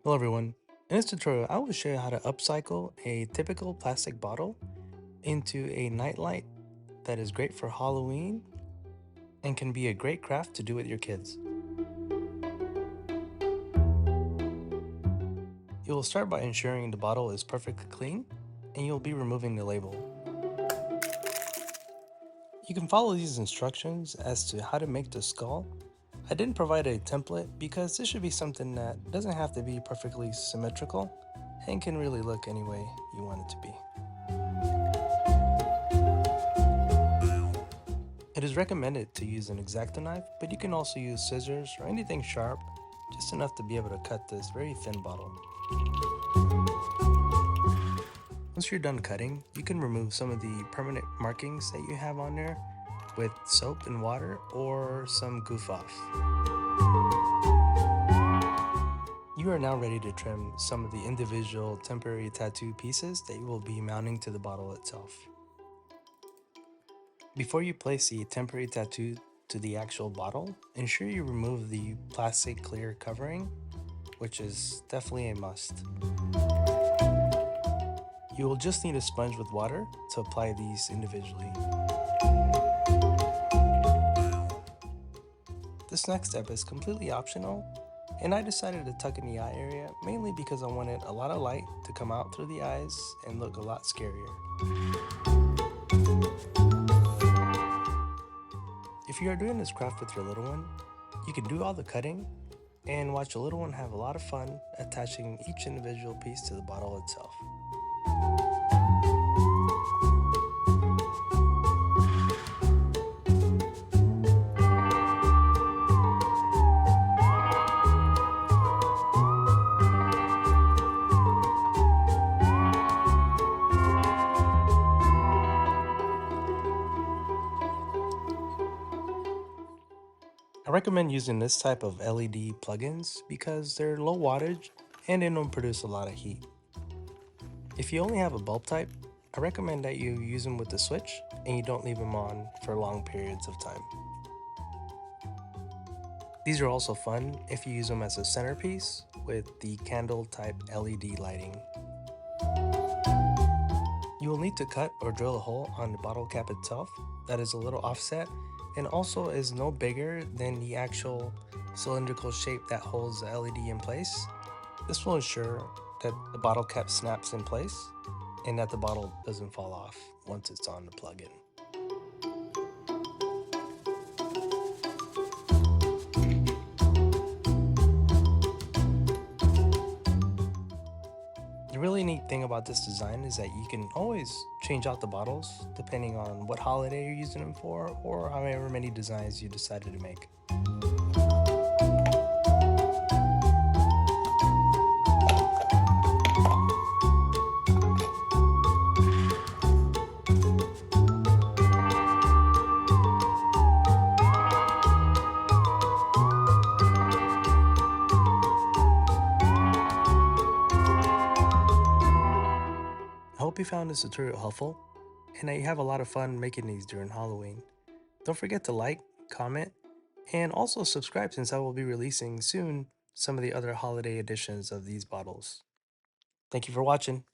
Hello everyone. In this tutorial, I will show you how to upcycle a typical plastic bottle into a nightlight that is great for Halloween and can be a great craft to do with your kids. You will start by ensuring the bottle is perfectly clean and you'll be removing the label. You can follow these instructions as to how to make the skull. I didn't provide a template because this should be something that doesn't have to be perfectly symmetrical and can really look any way you want it to be. It is recommended to use an X-Acto knife, but you can also use scissors or anything sharp, just enough to be able to cut this very thin bottle. Once you're done cutting, you can remove some of the permanent markings that you have on there with soap and water or some goof off. You are now ready to trim some of the individual temporary tattoo pieces that you will be mounting to the bottle itself. Before you place the temporary tattoo to the actual bottle, ensure you remove the plastic clear covering, which is definitely a must. You will just need a sponge with water to apply these individually. This next step is completely optional, and I decided to tuck in the eye area mainly because I wanted a lot of light to come out through the eyes and look a lot scarier. If you are doing this craft with your little one, you can do all the cutting and watch your little one have a lot of fun attaching each individual piece to the bottle itself. I recommend using this type of LED plugins because they're low wattage and they don't produce a lot of heat. If you only have a bulb type, I recommend that you use them with the switch and you don't leave them on for long periods of time. These are also fun if you use them as a centerpiece with the candle type LED lighting. You will need to cut or drill a hole on the bottle cap itself that is a little offset and also is no bigger than the actual cylindrical shape that holds the LED in place. This will ensure that the bottle cap snaps in place and that the bottle doesn't fall off once it's on the plug-in. The really neat thing about this design is that you can always change out the bottles depending on what holiday you're using them for or however many designs you decided to make. I hope you found this tutorial helpful and that you have a lot of fun making these during Halloween. Don't forget to like, comment, and also subscribe since I will be releasing soon some of the other holiday editions of these bottles. Thank you for watching.